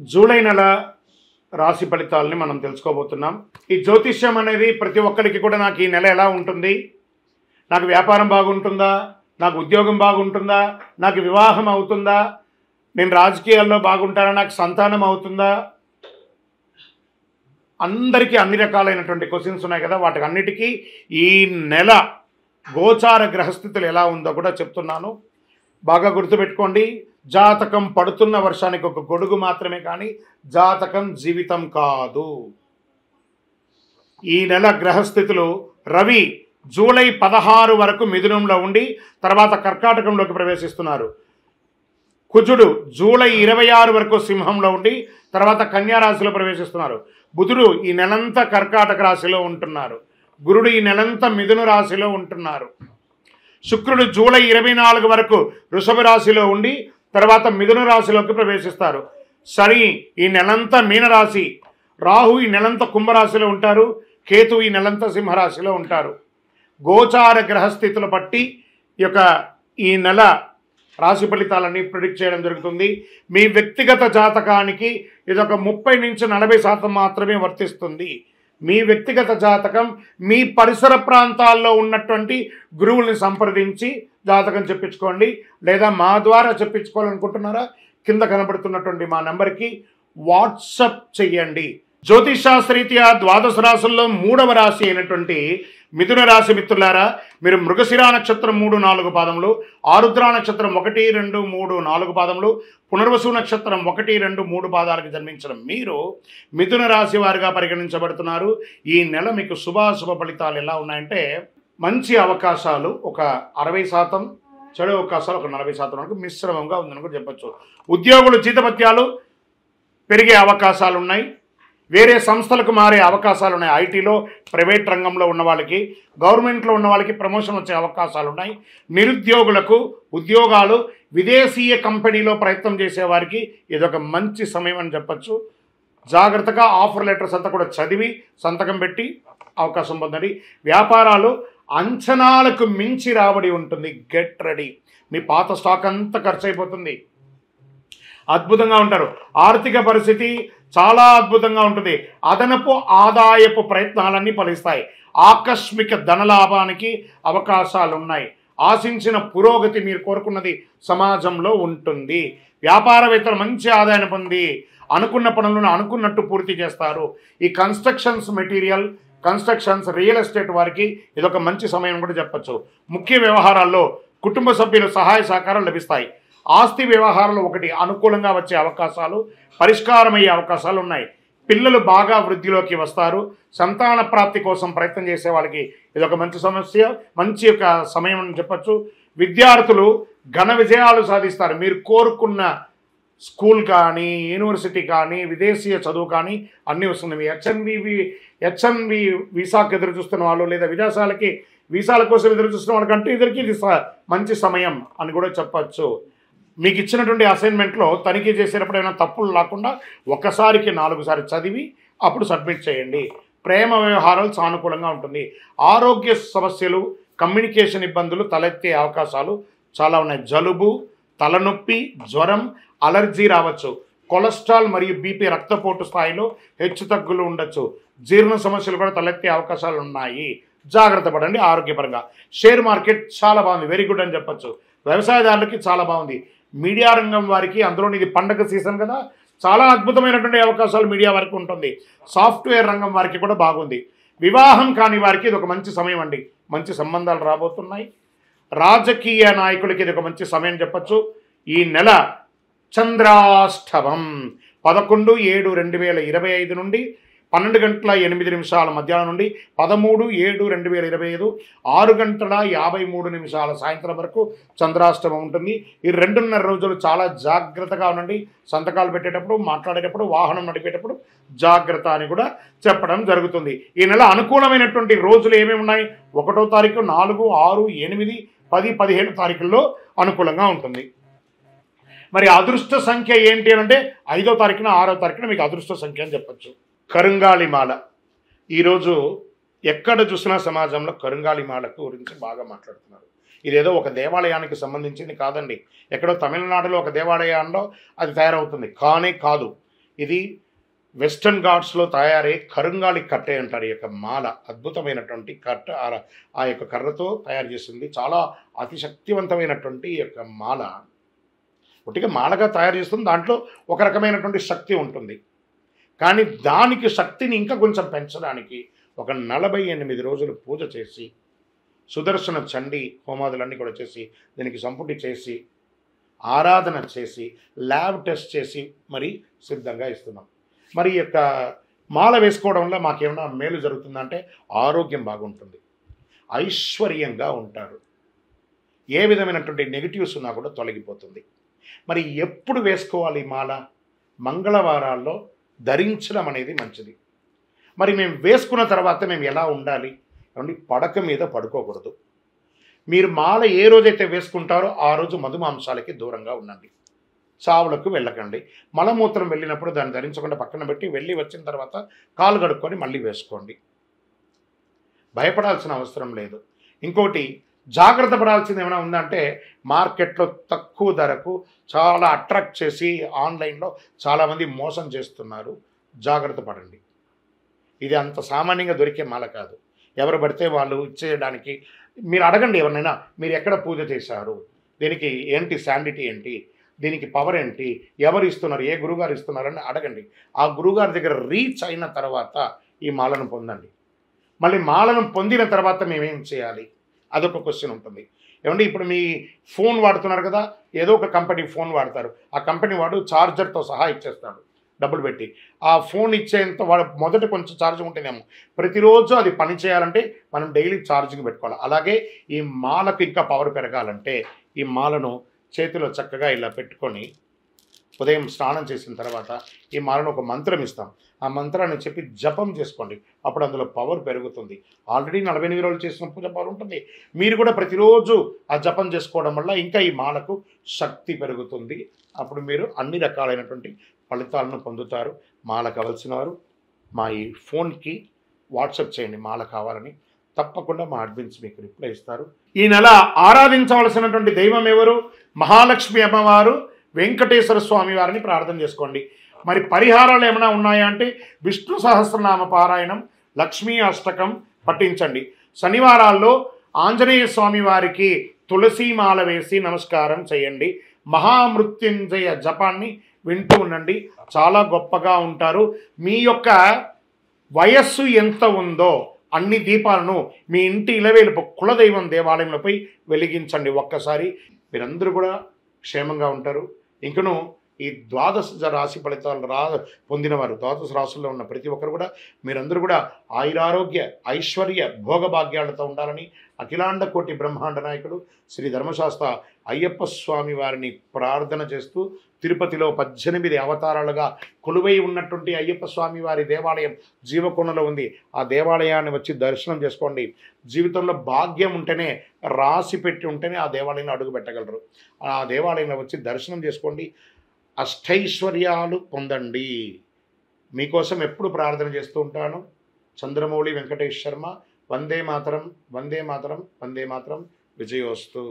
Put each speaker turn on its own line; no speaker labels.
July నెల రాశి ఫలితాలని మనం తెలుసుకోబోతున్నాం. ఈ జ్యోతిష్యం అనేది ప్రతి ఒక్కరికి కూడా నాకు ఈ నెల ఎలా ఉంటుంది, నాకు వ్యాపారం బాగుంటుందా, నాకు ఉద్యోగం బాగుంటుందా, నాకు వివాహం అవుతుందా, నేను రాజకీయాల్లో బాగుంటానా, నాకు సంతానం అవుతుందా, అందరికీ అన్ని రకాలైనటువంటి క్వశ్చన్స్ ఉన్నాయి కదా. వాటికి అన్నిటికీ ఈ నెల గోచార గ్రహస్థితులు ఎలా ఉందో కూడా చెప్తున్నాను. బాగా గుర్తుపెట్టుకోండి. జాతకం పడుతున్న వర్షానికి ఒక గొడుగు మాత్రమే, కానీ జాతకం జీవితం కాదు. ఈ నెల గ్రహస్థితులు: రవి జూలై 16 వరకు మిథునంలో ఉండి తర్వాత కర్కాటకంలోకి ప్రవేశిస్తున్నారు. కుజుడు జూలై 26 వరకు సింహంలో ఉండి తర్వాత కన్యా రాశిలో ప్రవేశిస్తున్నారు. బుధుడు ఈ నెలంతా కర్కాటక రాశిలో ఉంటున్నారు. గురుడు ఈ నెలంతా మిథున రాశిలో ఉంటున్నారు. శుక్రుడు జూలై 24 వరకు వృషభ రాశిలో ఉండి తర్వాత మిథున రాశిలోకి ప్రవేశిస్తారు. శని ఈ నెలంతా మీనరాశి, రాహు ఈ నెలంతా కుంభరాశిలో ఉంటారు, కేతు ఈ నెలంతా సింహరాశిలో ఉంటారు. గోచార గ్రహస్థితులు బట్టి ఈ నెల రాశి ఫలితాలన్నీ ప్రిడిక్ట్ చేయడం జరుగుతుంది. మీ వ్యక్తిగత జాతకానికి ఇదొక 30 నుంచి 40% మాత్రమే వర్తిస్తుంది. మీ వ్యక్తిగత జాతకం మీ పరిసర ప్రాంతాల్లో ఉన్నటువంటి గురువుల్ని సంప్రదించి జాతకం చెప్పించుకోండి. లేదా మా ద్వారా చెప్పించుకోవాలనుకుంటున్నారా, కింద కనబడుతున్నటువంటి మా నెంబర్కి వాట్సప్ చెయ్యండి. జ్యోతిషాస్త్రరీత్యా ద్వాదశ రాశుల్లో 3వ రాశి అయినటువంటి మిథున రాశి మిత్రులారా, మీరు మృగశిరా నక్షత్రం 3-4 పాదములు, ఆరుద్ర నక్షత్రం 1-2-3-4 పాదములు, పునర్వసు నక్షత్రం 1-2-3 పాదాలకు జన్మించిన మీరు మిథున రాశి వారిగా పరిగణించబడుతున్నారు. ఈ నెల మీకు శుభాశుభ ఫలితాలు ఎలా ఉన్నాయంటే, మంచి అవకాశాలు ఒక 60%, చెడు అవకాశాలు ఒక 40% వరకు మిశ్రమంగా ఉందని కూడా చెప్పచ్చు. ఉద్యోగులు జీతభత్యాలు పెరిగే అవకాశాలు ఉన్నాయి. వేరే సంస్థలకు మారే అవకాశాలు ఉన్నాయి. ఐటీలో, ప్రైవేట్ రంగంలో ఉన్న వాళ్ళకి, గవర్నమెంట్లో ఉన్న వాళ్ళకి ప్రమోషన్ వచ్చే అవకాశాలు ఉన్నాయి. నిరుద్యోగులకు ఉద్యోగాలు, విదేశీయ కంపెనీలో ప్రయత్నం చేసేవారికి ఇదొక మంచి సమయం అని చెప్పచ్చు. జాగ్రత్తగా ఆఫర్ లెటర్స్ అంతా కూడా చదివి సంతకం పెట్టి అవకాశం పొందండి. వ్యాపారాలు అంచనాలకు మించి రాబడి ఉంటుంది. Get ready. మీ పాత స్టాక్ అంతా ఖర్చు అయిపోతుంది. అద్భుతంగా ఉంటారు. ఆర్థిక పరిస్థితి చాలా అద్భుతంగా ఉంటుంది. అదనపు ఆదాయపు ప్రయత్నాలన్నీ ఫలిస్తాయి. ఆకస్మిక ధనలాభానికి అవకాశాలు ఉన్నాయి. ఆశించిన పురోగతి మీరు కోరుకున్నది సమాజంలో ఉంటుంది. వ్యాపారవేత్తలు మంచి ఆదాయాన్ని పొంది అనుకున్న పనులను అనుకున్నట్టు పూర్తి చేస్తారు. ఈ constructions material, constructions, real estate వారికి ఇదొక మంచి సమయం కూడా చెప్పచ్చు. ముఖ్య వ్యవహారాల్లో కుటుంబ సభ్యుల సహాయ సహకారాలు లభిస్తాయి. ఆస్తి వ్యవహారాలు ఒకటి అనుకూలంగా వచ్చే అవకాశాలు, పరిష్కారమయ్యే అవకాశాలు ఉన్నాయి. పిల్లలు బాగా వృద్ధిలోకి వస్తారు. సంతాన ప్రాప్తి కోసం ప్రయత్నం చేసే వాళ్ళకి ఇదొక మంచి సమయం అని చెప్పచ్చు. విద్యార్థులు ఘన విజయాలు సాధిస్తారు. మీరు కోరుకున్న స్కూల్ కానీ, యూనివర్సిటీ కానీ, విదేశీయ చదువు కానీ అన్నీ వస్తుంది. హెచ్ఎన్వి వీసాకు ఎదురు చూస్తున్న వాళ్ళు, లేదా విదేశాలకి వీసాల కోసం ఎదురు చూస్తున్న వాళ్ళకంటే ఇద్దరికి ఇది మంచి సమయం అని కూడా చెప్పచ్చు. మీకు ఇచ్చినటువంటి అసైన్మెంట్లో తనిఖీ చేసేటప్పుడు ఏమైనా తప్పులు లేకుండా ఒక్కసారికి 4 సార్లు చదివి అప్పుడు సబ్మిట్ చేయండి. ప్రేమ వ్యవహారాలు సానుకూలంగా ఉంటుంది. ఆరోగ్య సమస్యలు, కమ్యూనికేషన్ ఇబ్బందులు తలెత్తే అవకాశాలు చాలా ఉన్నాయి. జలుబు, తలనొప్పి, జ్వరం, అలర్జీ రావచ్చు. కొలెస్ట్రాల్ మరియు బీపీ, రక్తపోటు స్థాయిలో హెచ్చు తగ్గులు ఉండొచ్చు. జీర్ణ సమస్యలు కూడా తలెత్తే అవకాశాలు ఉన్నాయి. జాగ్రత్త పడండి ఆరోగ్యపరంగా. షేర్ మార్కెట్ చాలా బాగుంది, వెరీ గుడ్ అని చెప్పచ్చు. వ్యవసాయదారులకి చాలా బాగుంది. మీడియా రంగం వారికి, అందులో ఇది పండగ సీజన్ కదా, చాలా అద్భుతమైనటువంటి అవకాశాలు మీడియా వారికి ఉంటుంది. సాఫ్ట్వేర్ రంగం వారికి కూడా బాగుంది. వివాహం కాని వారికి ఇది ఒక మంచి సమయం అండి. మంచి సంబంధాలు రాబోతున్నాయి. రాజకీయ నాయకులకి ఇది ఒక మంచి సమయం చెప్పచ్చు. ఈ నెల చంద్రాష్టమం 11/7/2025 నుండి 12:08 మధ్యాహ్నం నుండి 13/7/2025 6:53 సాయంత్రం వరకు చంద్రాష్టమం ఉంటుంది. ఈ 2.5 రోజులు చాలా జాగ్రత్తగా ఉండండి. సంతకాలు పెట్టేటప్పుడు, మాట్లాడేటప్పుడు, వాహనం నడిపేటప్పుడు జాగ్రత్త అని కూడా చెప్పడం జరుగుతుంది. ఈ నెల అనుకూలమైనటువంటి రోజులు ఏమేమి ఉన్నాయి? 1వ తారీఖు, 4, 6, 8, 10, 17 తారీఖుల్లో అనుకూలంగా ఉంటుంది. మరి అదృష్ట సంఖ్య ఏంటి అంటే 5వ తారీఖున, 6వ తారీఖున మీకు అదృష్ట సంఖ్య అని చెప్పచ్చు. కరుంగాళిమాల. ఈరోజు ఎక్కడ చూసినా సమాజంలో కరుంగాళిమాలకు గురించి బాగా మాట్లాడుతున్నారు. ఇదేదో ఒక దేవాలయానికి సంబంధించింది కాదండి. ఎక్కడో తమిళనాడులో ఒక దేవాలయంలో అది తయారవుతుంది కానే కాదు. ఇది వెస్టర్న్ ఘాట్స్లో తయారై కరుంగాలి కట్టె అంటారు. ఈ యొక్క మాల అద్భుతమైనటువంటి కట్ట, ఆ యొక్క కర్రతో తయారు చేసింది. చాలా అతి శక్తివంతమైనటువంటి ఈ యొక్క మాల. ఒట్టిగా మాలగా తయారు చేస్తుంది, దాంట్లో ఒక రకమైనటువంటి శక్తి ఉంటుంది. కానీ దానికి శక్తిని ఇంకా కొంచెం పెంచడానికి ఒక 48 రోజులు పూజ చేసి, సుదర్శన చండీ హోమాదులన్నీ కూడా చేసి, దీనికి సంపుటి చేసి, ఆరాధన చేసి, ల్యాబ్ టెస్ట్ చేసి మరి సిద్ధంగా ఇస్తున్నాం. మరి ఈ యొక్క మాల వేసుకోవడం వల్ల మాకేమైనా మేలు జరుగుతుందంటే ఆరోగ్యం బాగుంటుంది, ఐశ్వర్యంగా ఉంటారు, ఏ విధమైనటువంటి నెగిటివ్స్ ఉన్నా కూడా తొలగిపోతుంది. మరి ఎప్పుడు వేసుకోవాలి మాల? మంగళవారాల్లో ధరించడం అనేది మంచిది. మరి మేము వేసుకున్న తర్వాత మేము ఎలా ఉండాలి అంటే, పడక మీద పడుకోకూడదు. మీరు మాల ఏ రోజైతే వేసుకుంటారో ఆ రోజు మధుమాంసాలకి దూరంగా ఉండండి, చావులకు వెళ్ళకండి. మలమూత్రం వెళ్ళినప్పుడు దాన్ని ధరించకుండా పక్కన పెట్టి వెళ్ళి వచ్చిన తర్వాత కాలు కడుక్కొని మళ్ళీ వేసుకోండి. భయపడాల్సిన అవసరం లేదు. ఇంకోటి జాగ్రత్త పడాల్సింది ఏమైనా ఉందంటే, మార్కెట్లో తక్కువ ధరకు చాలా అట్రాక్ట్ చేసి ఆన్లైన్లో చాలామంది మోసం చేస్తున్నారు. జాగ్రత్త పడండి. ఇది అంత సామాన్యంగా దొరికే మాల కాదు. ఎవరు పడితే వాళ్ళు ఇచ్చేయడానికి. మీరు అడగండి ఎవరినైనా, మీరు ఎక్కడ పూజ చేశారు, దీనికి ఏంటి శాండిటీ ఏంటి, దీనికి పవర్ ఏంటి, ఎవరు ఇస్తున్నారు, ఏ గురుగారు ఇస్తున్నారని అడగండి. ఆ గురుగారి దగ్గర రీచ్ అయిన తర్వాత ఈ మాలను పొందండి. మళ్ళీ మాలను పొందిన తర్వాత మేమేం చేయాలి, అదొక క్వశ్చన్ ఉంటుంది. ఏమంటే ఇప్పుడు మీ ఫోన్ వాడుతున్నారు కదా, ఏదో ఒక కంపెనీ ఫోన్ వాడతారు. ఆ కంపెనీ వాడు ఛార్జర్తో సహా ఇచ్చేస్తాడు డబ్బులు పెట్టి. ఆ ఫోన్ ఇచ్చేంత వాడు మొదట కొంచెం ఛార్జింగ్ ఉంటేనేమో, ప్రతిరోజు అది పని చేయాలంటే మనం డైలీ ఛార్జింగ్ పెట్టుకోవాలి. అలాగే ఈ మాలకు ఇంకా పవర్ పెరగాలంటే ఈ మాలను చేతిలో చక్కగా ఇలా పెట్టుకొని ఉదయం స్నానం చేసిన తర్వాత ఈ మాలను ఒక మంత్రం ఇస్తాం. ఆ మంత్రాన్ని చెప్పి జపం చేసుకోండి. అప్పుడు అందులో పవర్ పెరుగుతుంది. ఆల్రెడీ 48 రోజులు చేసిన పూజ పవర్ ఉంటుంది. మీరు కూడా ప్రతిరోజు ఆ జపం చేసుకోవడం వల్ల ఇంకా ఈ మాలకు శక్తి పెరుగుతుంది. అప్పుడు మీరు అన్ని రకాలైనటువంటి ఫలితాలను పొందుతారు. మాల కావాల్సిన వారు మా ఈ ఫోన్కి వాట్సాప్ చేయండి మాల కావాలని. తప్పకుండా మా అడ్మిన్స్ మీకు రిప్లై ఇస్తారు. ఈ నెల ఆరాధించవలసినటువంటి దైవం ఎవరు? మహాలక్ష్మి అమ్మవారు, వెంకటేశ్వర స్వామి వారిని ప్రార్థన చేసుకోండి. మరి పరిహారాలు ఏమైనా ఉన్నాయా అంటే, విష్ణు సహస్రనామ పారాయణం, లక్ష్మీ అష్టకం పఠించండి. శనివారాల్లో ఆంజనేయ స్వామి వారికి తులసీమాల వేసి నమస్కారం చేయండి. మహామృత్యుంజయ జపాన్ని వింటూ ఉండండి, చాలా గొప్పగా ఉంటారు. మీ యొక్క వయస్సు ఎంత ఉందో అన్ని దీపాలను మీ ఇంటి ఇలవేలుపు కులదైవం దేవాలయంలోపై వెలిగించండి. ఒక్కసారి మీరందరూ కూడా క్షేమంగా ఉంటారు. ఇంకను ఈ ద్వాదశ రాశి ఫలితాలు పొందినవారు, ద్వాదశ రాశుల్లో ఉన్న ప్రతి ఒక్కరు కూడా మీరందరూ కూడా ఆయురారోగ్య ఐశ్వర్య భోగభాగ్యాలతో ఉండాలని అఖిలాండ కోటి బ్రహ్మాండ నాయకుడు శ్రీ ధర్మశాస్త్ర అయ్యప్ప స్వామి వారిని ప్రార్థన చేస్తూ, తిరుపతిలో 18 అవతారాలుగా కొలువై ఉన్నటువంటి అయ్యప్ప స్వామి వారి దేవాలయం జీవకొండలో ఉంది. ఆ దేవాలయాన్ని వచ్చి దర్శనం చేసుకోండి. జీవితంలో భాగ్యం ఉంటేనే, రాసి పెట్టి ఉంటేనే ఆ దేవాలయంలో అడుగు పెట్టగలరు. ఆ దేవాలయంలో వచ్చి దర్శనం చేసుకోండి, అష్టైశ్వర్యాలు పొందండి. మీకోసం ఎప్పుడు ప్రార్థన చేస్తూ ఉంటాను. చంద్రమౌళి వెంకటేష్ శర్మ. వందే మాతరం, వందే మాతరం, వందే మాతరం. విజయోస్తు.